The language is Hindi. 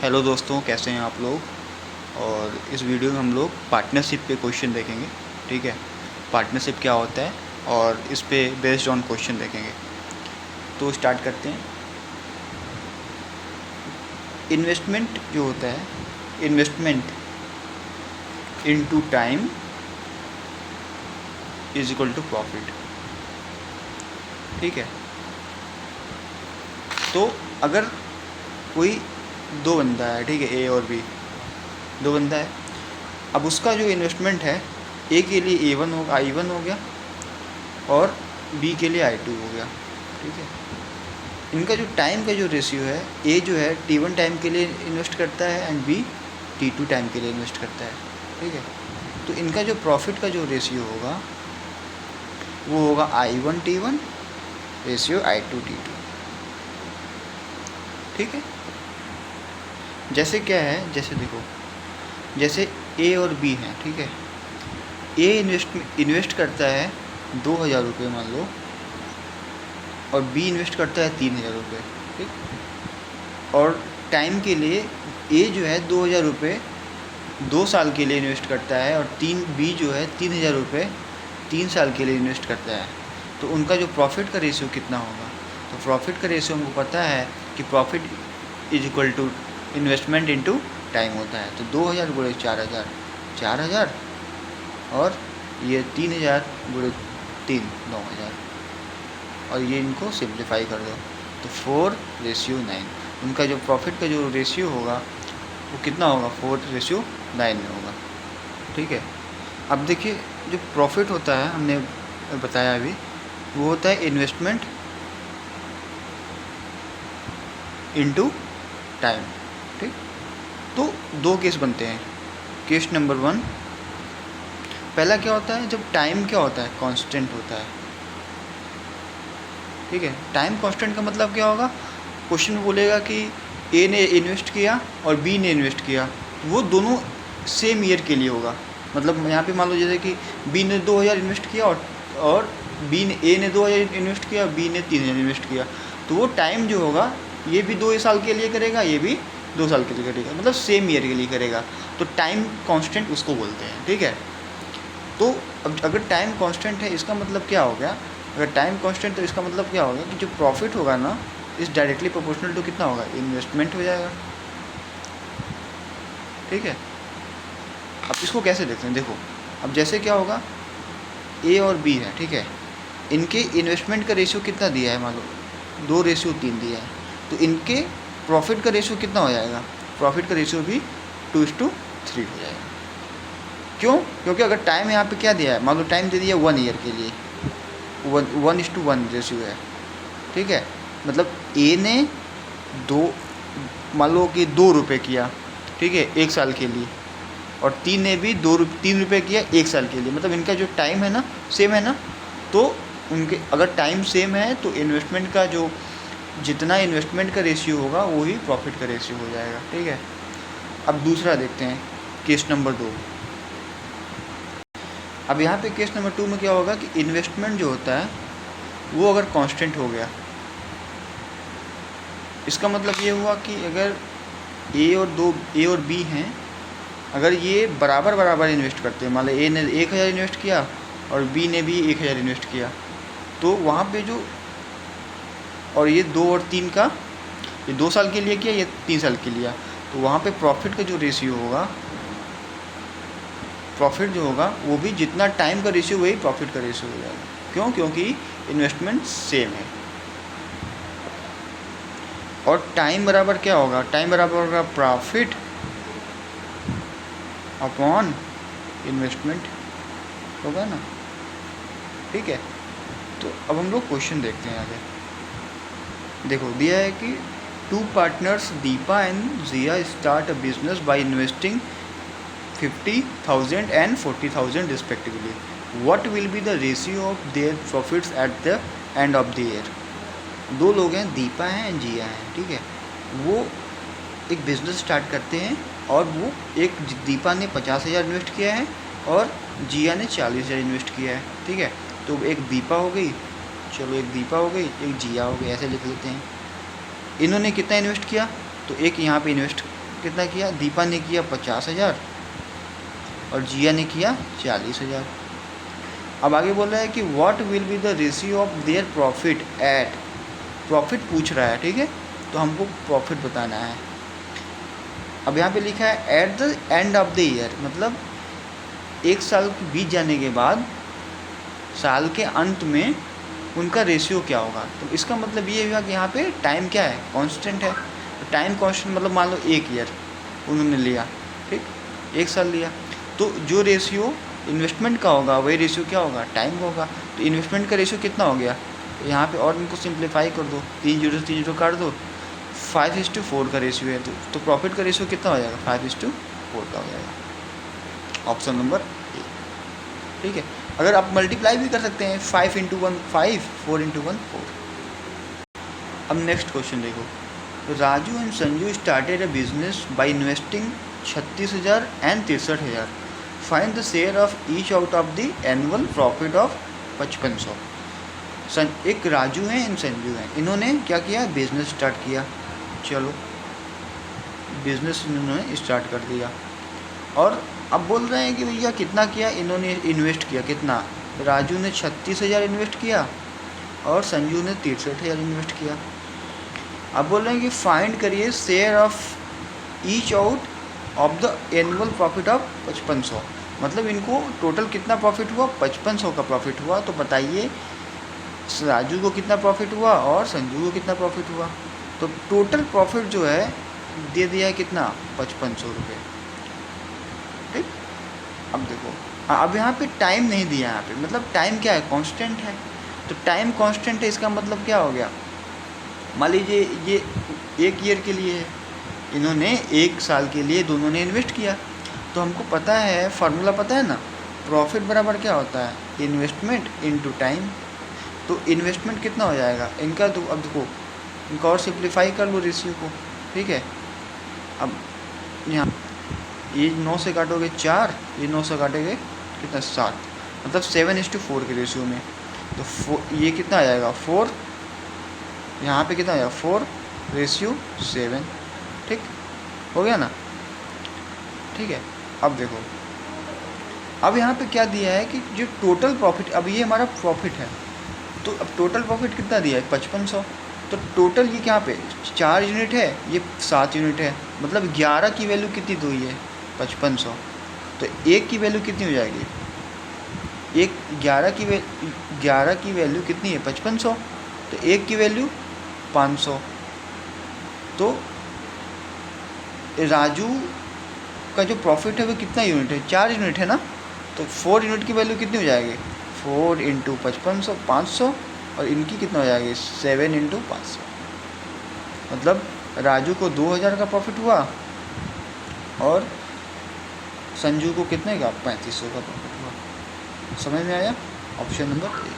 हेलो दोस्तों, कैसे हैं आप लोग। और इस वीडियो में हम लोग पार्टनरशिप पे क्वेश्चन देखेंगे। ठीक है, पार्टनरशिप क्या होता है और इस पे बेस्ड ऑन क्वेश्चन देखेंगे। तो स्टार्ट करते हैं। इन्वेस्टमेंट जो होता है, investment into time is equal to profit. ठीक है, तो अगर कोई दो बंदा है, ठीक है, ए और बी, दो बंदा है। अब उसका जो इन्वेस्टमेंट है, ए के लिए A1 होगा, I1 हो गया, और बी के लिए I2 हो गया। ठीक है, इनका जो टाइम का जो रेशियो है, ए जो है T1 टाइम के लिए इन्वेस्ट करता है एंड बी T2 टाइम के लिए इन्वेस्ट करता है। ठीक है, तो इनका जो प्रॉफिट का जो रेशियो होगा वो होगा I1 T1 ratio I2 T2। ठीक है, जैसे क्या है, जैसे देखो, जैसे ए और बी हैं। ठीक है, ए इन्वेस्ट करता है 2,000 रुपये मान लो, और बी इन्वेस्ट करता है 3,000 रुपये। ठीक, और टाइम के लिए ए जो है 2,000 रुपये 2 साल के लिए इन्वेस्ट करता है, और बी जो है 3,000 रुपये 3 साल के लिए इन्वेस्ट करता है। तो उनका जो प्रॉफिट का रेशियो कितना होगा, तो प्रॉफिट का रेशियो हमको पता है कि profit is equal to investment into time होता है। तो 2,000 गुणे 4,000, 4,000, और ये 3,000 गुणे 3, 9,000, और ये इनको सिंप्लीफाई कर दो तो 4:9। उनका जो प्रॉफिट का जो रेशियो होगा वो कितना होगा, 4:9 में होगा। ठीक है, अब देखिए, जो प्रॉफिट होता है हमने बताया अभी, वो होता है इन्वेस्टमेंट इनटू टाइम। ठीक, तो दो केस बनते हैं। केस नंबर 1, पहला क्या होता है, जब टाइम क्या होता है, कांस्टेंट होता है। ठीक है, टाइम कांस्टेंट का मतलब क्या होगा, क्वेश्चन में बोलेगा कि ए ने इन्वेस्ट किया और बी ने इन्वेस्ट किया, वो दोनों सेम ईयर के लिए होगा। मतलब यहाँ पे मान लो जैसे कि बी ने 2,000 इन्वेस्ट किया, और ए ने 2,000 इन्वेस्ट किया, बी ने 3,000 इन्वेस्ट किया, तो वो टाइम जो होगा ये भी 2 साल के लिए करेगा, ये भी 2 साल के लिए करेगा, मतलब सेम ईयर के लिए करेगा। तो टाइम कांस्टेंट उसको बोलते हैं। ठीक है, तो अब अगर टाइम कांस्टेंट है, इसका मतलब क्या हो गया, अगर टाइम कांस्टेंट तो इसका मतलब क्या होगा कि जो प्रॉफिट होगा ना, इस डायरेक्टली प्रोपोर्शनल टू कितना होगा, इन्वेस्टमेंट हो जाएगा। ठीक है, अब इसको कैसे देखते हैं, देखो, अब जैसे क्या होगा, ए और बी है। ठीक है, इनके इन्वेस्टमेंट का रेशियो कितना दिया है, मान लो 2:3 दिया है, तो इनके प्रॉफिट का रेशियो कितना हो जाएगा, प्रॉफिट का रेशियो भी 2:3 हो जाएगा। क्यों, क्योंकि अगर टाइम यहाँ पे क्या दिया है, मान लो टाइम दे दिया 1 ईयर के लिए, 1:1 रेशियो है। ठीक है, मतलब ए ने मान लो कि 2 रुपये किया, ठीक है, 1 साल के लिए, और 3 ने भी 3 रुपये किया 1 साल के लिए, मतलब इनका जो टाइम है ना, सेम है ना, तो उनके अगर टाइम सेम है तो इन्वेस्टमेंट का जो जितना इन्वेस्टमेंट का रेशियो होगा वही प्रॉफिट का रेशियो हो जाएगा। ठीक है, अब दूसरा देखते हैं, केस नंबर 2। अब यहाँ पे केस नंबर 2 में क्या होगा कि इन्वेस्टमेंट जो होता है वो अगर कांस्टेंट हो गया, इसका मतलब ये हुआ कि अगर ए और बी हैं, अगर ये बराबर बराबर इन्वेस्ट करते हैं, मान लो ए ने 1,000 इन्वेस्ट किया और बी ने भी 1,000 इन्वेस्ट किया, तो वहाँ पे जो, और ये 2 और 3 का, ये 2 साल के लिए किया, ये 3 साल के लिए, तो वहाँ पे प्रॉफिट का जो रेशियो होगा, प्रॉफिट जो होगा वो भी जितना टाइम का रेशियो वही प्रॉफिट का रेशियो हो जाएगा। क्यों, क्योंकि इन्वेस्टमेंट सेम है। और टाइम बराबर क्या होगा, टाइम बराबर होगा प्रॉफिट अपॉन इन्वेस्टमेंट होगा ना। ठीक है, तो अब हम लोग क्वेश्चन देखते हैं आगे। देखो, दिया है कि 2 partners Deepa and Jiya start a business by investing 50,000 and 40,000 respectively. What will be the ratio of their profits at the end of the year? दो लोग हैं, दीपा हैं एंड जिया हैं। ठीक है, वो एक बिज़नेस स्टार्ट करते हैं, और वो दीपा ने 50,000 इन्वेस्ट किया है और जिया ने 40,000 इन्वेस्ट किया है। ठीक है, तो एक दीपा हो गई, चलो एक दीपा हो गई, एक जिया हो गई, ऐसे लिख लेते हैं। इन्होंने कितना इन्वेस्ट किया, तो एक यहाँ पे इन्वेस्ट कितना किया, दीपा ने किया 50,000 और जिया ने किया 40,000। अब आगे बोल रहा है कि what will be the ratio of their profit at, profit पूछ रहा है, ठीक है, तो हमको प्रॉफिट बताना है। अब यहाँ पे लिखा है at the end of the year, मतलब एक साल बीत जाने के बाद साल के अंत में उनका रेशियो क्या होगा। तो इसका मतलब ये हुआ कि यहाँ पे टाइम क्या है, कांस्टेंट है। तो टाइम कांस्टेंट मतलब मान लो 1 ईयर उन्होंने लिया, ठीक, 1 साल लिया, तो जो रेशियो इन्वेस्टमेंट का होगा वही रेशियो क्या होगा, टाइम का होगा। तो इन्वेस्टमेंट का रेशियो कितना हो गया, तो यहाँ पे और इनको सिंप्लीफाई कर दो, 3 जीरो से 3 जीरो काट दो, 5:4 का रेशियो है। तो प्रॉफिट का रेशियो कितना हो जाएगा, 5:4 का हो जाएगा, ऑप्शन नंबर ए, ठीक है। अगर आप मल्टीप्लाई भी कर सकते हैं, 5 × 1 5, 4 × 1 4। अब नेक्स्ट क्वेश्चन देखो, तो Raju and Sanju started a business by investing 36,000 and 63,000, find the share of each out of the annual profit of 5500। एक राजू हैं एंड संजू हैं, इन्होंने क्या किया, बिजनेस स्टार्ट किया, चलो बिजनेस इन्होंने स्टार्ट कर दिया, और अब बोल रहे हैं कि भैया कितना किया इन्होंने, इन्वेस्ट किया कितना, राजू ने 36,000 इन्वेस्ट किया और संजू ने 63,000 इन्वेस्ट किया। अब बोल रहे हैं कि फाइंड करिए share of each out of the annual profit of 5500, मतलब इनको टोटल कितना प्रॉफिट हुआ, 5500 का प्रॉफिट हुआ। तो बताइए राजू को कितना प्रॉफिट हुआ और संजू को कितना प्रॉफिट हुआ। तो टोटल प्रॉफिट जो है दे दिया है कितना, 5500 रुपये, ठीक। अब देखो, अब यहाँ पे टाइम नहीं दिया, यहाँ पे मतलब टाइम क्या है, कांस्टेंट है। तो टाइम कांस्टेंट है, इसका मतलब क्या हो गया, मान लीजिए ये 1 ईयर के लिए है, इन्होंने 1 साल के लिए दोनों ने इन्वेस्ट किया। तो हमको पता है, फार्मूला पता है ना, प्रॉफिट बराबर क्या होता है, इन्वेस्टमेंट इनटू टाइम। तो इन्वेस्टमेंट कितना हो जाएगा इनका, तो अब देखो इनका और सिंप्लीफाई कर लो रेशियो को, ठीक है। अब यहाँ ये 9 से काटोगे 4, ये 9 से काटेंगे कितना 7, मतलब 7:4 के रेशियो में। तो ये कितना आ जाएगा 4, यहाँ पे कितना आ जाएगा 4:7, ठीक हो गया ना, ठीक है। अब देखो, अब यहाँ पे क्या दिया है कि जो टोटल प्रॉफिट, अब ये हमारा प्रॉफिट है, तो अब टोटल प्रॉफिट कितना दिया है 5500। तो टोटल ये क्या पे 4 यूनिट है, ये 7 यूनिट है, मतलब 11 की वैल्यू कितनी हुई है 5500। तो 1 की वैल्यू कितनी हो जाएगी, 11 की वैल्यू कितनी है 5500, तो 1 की वैल्यू 500। तो राजू का जो प्रॉफिट है वो कितना यूनिट है, 4 यूनिट है ना। तो 4 यूनिट की वैल्यू कितनी हो जाएगी, 4 × 5500 500, और इनकी कितना हो जाएगी 7 × 500। मतलब राजू को 2000 का प्रॉफिट हुआ और संजू को कितने का 3500 का प्रॉफिट हुआ। समझ में आया, ऑप्शन नंबर ए।